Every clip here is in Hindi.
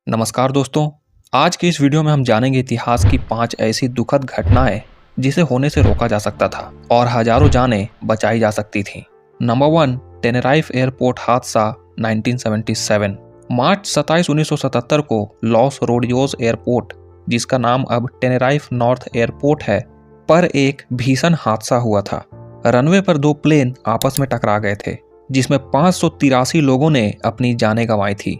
नमस्कार दोस्तों, आज के इस वीडियो में हम जानेंगे इतिहास की 5 ऐसी दुखद घटनाएं जिसे होने से रोका जा सकता था और हजारों जानें बचाई जा सकती थीं। नंबर 1, टेनेराइफ एयरपोर्ट हादसा 1977। मार्च 27, 1977 को लॉस रोडियोस एयरपोर्ट, जिसका नाम अब टेनेराइफ नॉर्थ एयरपोर्ट है, पर एक भीषण हादसा हुआ था। रनवे पर 2 प्लेन आपस में टकरा गए थे, जिसमें 583 लोगों ने अपनी जानें गंवाई थी।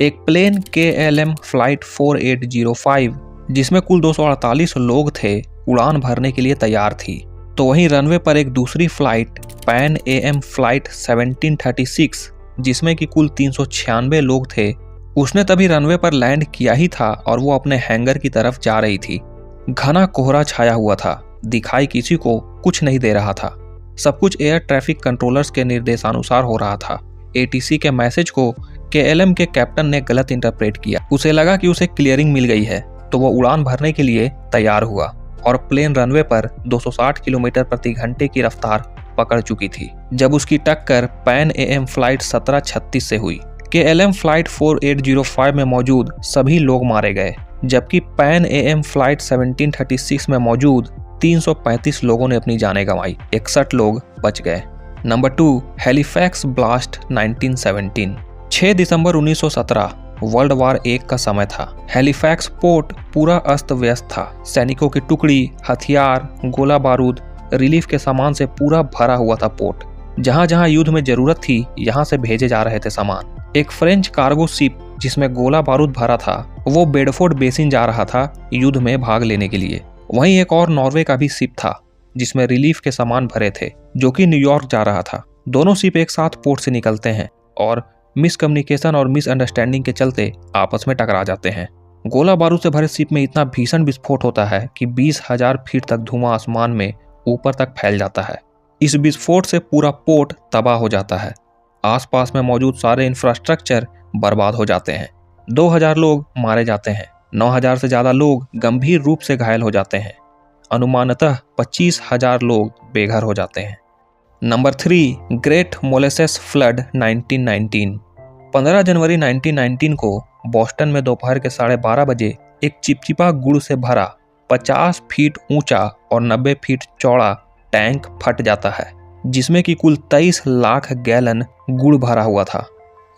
एक प्लेन KLM फ्लाइट 4805, जिसमें कुल 248 लोग थे, उड़ान भरने के लिए तैयार थी। तो वहीं रनवे पर एक दूसरी फ्लाइट पैन AM फ्लाइट 1736, जिसमें कि कुल 396 लोग थे, उसने तभी रनवे पर लैंड किया ही था और वो अपने हैंगर की तरफ जा रही थी। घना कोहरा छाया हुआ था, दिखाई किसी को कुछ नहीं दे रहा था। सब कुछ एयर ट्रैफिक कंट्रोलर्स के निर्देशानुसार हो रहा था। ATC के मैसेज को KLM के कैप्टन ने गलत इंटरप्रेट किया। उसे लगा कि उसे क्लियरिंग मिल गई है, तो वो उड़ान भरने के लिए तैयार हुआ और प्लेन रनवे पर 260 किलोमीटर प्रति घंटे की रफ्तार पकड़ चुकी थी जब उसकी टक्कर पैन AM फ्लाइट 1736 से हुई। KLM फ्लाइट 4805 में मौजूद सभी लोग मारे गए, जबकि पैन AM फ्लाइट 1736 में मौजूद 335 लोगों ने अपनी जानें गंवाई, 61 लोग बच गए। Number 2, Halifax blast 1917। 6 दिसंबर 1917 वर्ल्ड वार 1 का समय था। हैलिफैक्स पोर्ट पूरा अस्त व्यस्त था। सैनिकों की टुकड़ी, हथियार, गोला बारूद, रिलीफ के सामान से पूरा भरा हुआ था पोर्ट। जहां जहां युद्ध में जरूरत थी, यहां से भेजे जा रहे थे सामान। एक फ्रेंच कार्गो शिप जिसमें गोला बारूद भरा था, वो बेडफोर्ड बेसिन जा रहा था युद्ध में भाग लेने के लिए। वहीं एक और नॉर्वे का भी शिप था जिसमें रिलीफ के सामान भरे थे, जो कि न्यूयॉर्क जा रहा था। दोनों शिप एक साथ पोर्ट से निकलते हैं और मिसकम्युनिकेशन और मिसअंडरस्टैंडिंग के चलते आपस में टकरा जाते हैं। गोला बारूद से भरे शिप में इतना भीषण विस्फोट होता है कि 20,000 फीट तक धुआं आसमान में ऊपर तक फैल जाता है। इस विस्फोट से पूरा पोर्ट तबाह हो जाता है। आसपास में मौजूद सारे इंफ्रास्ट्रक्चर बर्बाद हो जाते हैं। 2,000 लोग मारे जाते हैं। 9,000 से ज्यादा लोग गंभीर रूप से घायल हो जाते हैं। अनुमानतः 25,000 लोग बेघर हो जाते हैं। Number 3, great molasses flood 1919। 15 जनवरी 1919 को बोस्टन में दोपहर के 12:30 बजे एक चिपचिपा गुड़ से भरा 50 फीट ऊंचा और 90 फीट चौड़ा टैंक फट जाता है, जिसमें कि कुल 23 लाख गैलन गुड़ भरा हुआ था।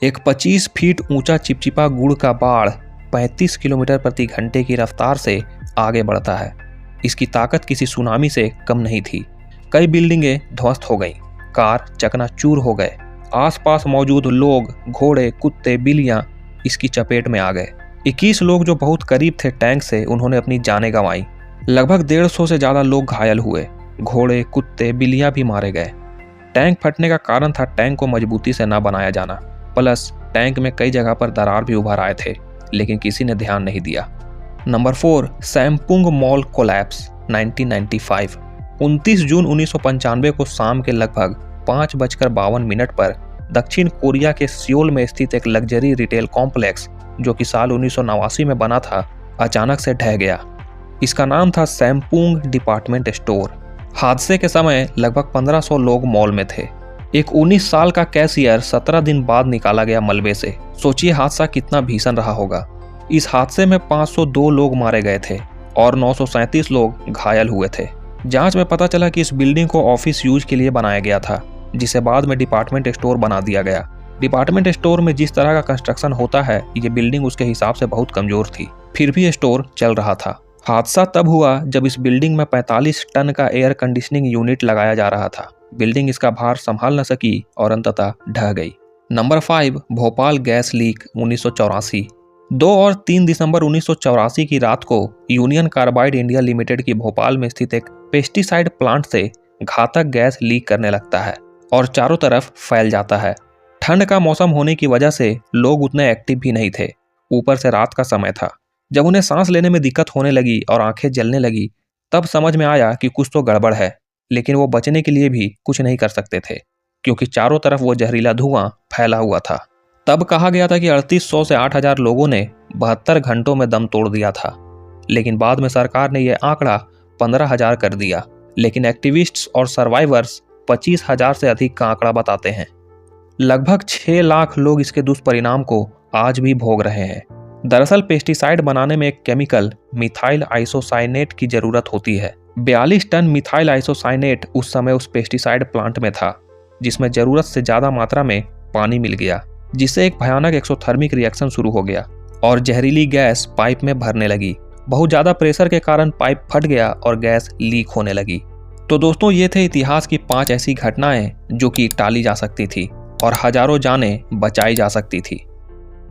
एक 25 फीट ऊंचा चिपचिपा गुड़ का बाढ़ 35 किलोमीटर प्रति घंटे की रफ्तार से आगे बढ़ता है। इसकी ताकत किसी सुनामी से कम नहीं थी। कई बिल्डिंगें ध्वस्त हो गईं, कार चकनाचूर हो गए। आसपास मौजूद लोग, घोड़े, कुत्ते, बिल्लियां इसकी चपेट में आ गए। 21 लोग जो बहुत करीब थे टैंक से, उन्होंने अपनी जानें गंवाई। लगभग 150 से ज्यादा लोग घायल हुए। घोड़े, कुत्ते, बिल्लियां भी मारे गए। टैंक फटने का कारण था टैंक को मजबूती से न बनाया जाना, प्लस टैंक में कई जगह पर दरार भी उभर आए थे, लेकिन किसी ने ध्यान नहीं दिया। Number 4, Sampoong mall collapse 1995। 29 जून 1995 को शाम के लगभग 5:52 पर दक्षिण कोरिया के सियोल में स्थित एक लग्जरी रिटेल कॉम्प्लेक्स, जो कि साल 1989 में बना था, अचानक से ढह गया। इसका नाम था सैमपुंग डिपार्टमेंट स्टोर। हादसे के समय लगभग 1500 लोग मॉल में थे। एक 19 साल का कैशियर 17 दिन बाद निकाला गया मलबे से। सोचिए हादसा कितना भीषण रहा होगा। इस हादसे में 502 लोग मारे गए थे और 937 लोग घायल हुए थे। जांच में पता चला कि इस बिल्डिंग को ऑफिस यूज के लिए बनाया गया था, जिसे बाद में डिपार्टमेंट स्टोर बना दिया गया। डिपार्टमेंट स्टोर में जिस तरह का कंस्ट्रक्शन होता है, ये बिल्डिंग उसके हिसाब से बहुत कमजोर थी, फिर भी स्टोर चल रहा था। हादसा तब हुआ जब इस बिल्डिंग में 45 टन का एयर कंडीशनिंग यूनिट लगाया जा रहा था। बिल्डिंग इसका भार संभाल न सकी और अंततः ढह गई। Number 5, Bhopal gas leak 1984। 2 और 3 दिसंबर 1984 की रात को यूनियन कार्बाइड इंडिया लिमिटेड की भोपाल में स्थित एक पेस्टिसाइड प्लांट से घातक गैस लीक करने लगता है और चारों तरफ फैल जाता है। ठंड का मौसम होने की वजह से लोग उतने एक्टिव भी नहीं थे। ऊपर से रात का समय था। जब उन्हें सांस लेने में दिक्कत होने लगी और आंखें जलने लगी, तब समझ में आया कि कुछ तो गड़बड़ है, लेकिन वो बचने के लिए भी कुछ नहीं कर सकते थे, क्योंकि चारों तरफ वो जहरीला धुआं फैला हुआ था। तब कहा गया था कि 3800 से 8000 लोगों ने 72 घंटों में दम तोड़ दिया था, लेकिन बाद में सरकार ने यह आंकड़ा 15,000 कर दिया। लेकिन एक्टिविस्ट्स और सर्वाइवर्स 25,000 से अधिक का आंकड़ा बताते हैं। लगभग 6 लाख लोग इसके दुष्परिणाम को आज भी भोग रहे हैं। दरअसल पेस्टिसाइड बनाने में एक केमिकल मिथाइल आइसोसाइनेट की जरूरत होती है। 42 टन मिथाइल आइसोसाइनेट उस समय उस पेस्टिसाइड प्लांट में था, जिसमें जरूरत से ज्यादा मात्रा में पानी मिल गया, जिससे एक भयानक एक्सोथर्मिक रिएक्शन शुरू हो गया और जहरीली गैस पाइप में भरने लगी। बहुत ज्यादा प्रेशर के कारण पाइप फट गया और गैस लीक होने लगी। तो दोस्तों, ये थे इतिहास की 5 ऐसी घटनाएं जो कि टाली जा सकती थी और हजारों जानें बचाई जा सकती थी।